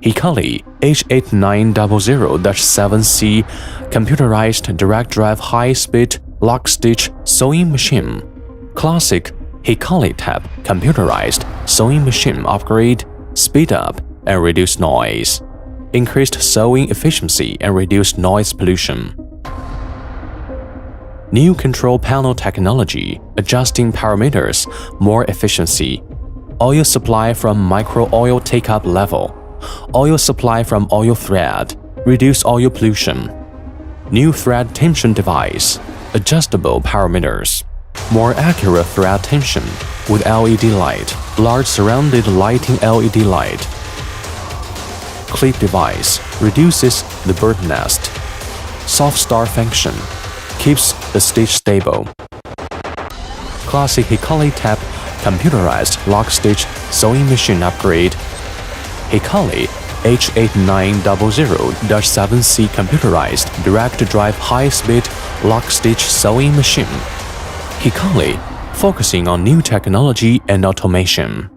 HIKARI H8900-7C computerized direct drive high-speed Lockstitch sewing machine. Classic HIKARI type computerized sewing machine upgrade, speed up and reduce noise, increased sewing efficiency and reduced noise pollution. New control panel technology, adjusting parameters, more efficiency. Oil supply from micro oil take-up level. Oil supply from oil thread, reduce oil pollution. New thread tension device, adjustable parameters. More accurate thread tension with LED light, large surrounded lighting LED light. Clip device reduces the bird nest. Soft start function keeps the stitch stable. Classic HIKARI type computerized Lockstitch sewing machine upgrade. HIKARI H8900-7C computerized direct drive high-speed Lockstitch sewing machine. HIKARI, focusing on new technology and automation.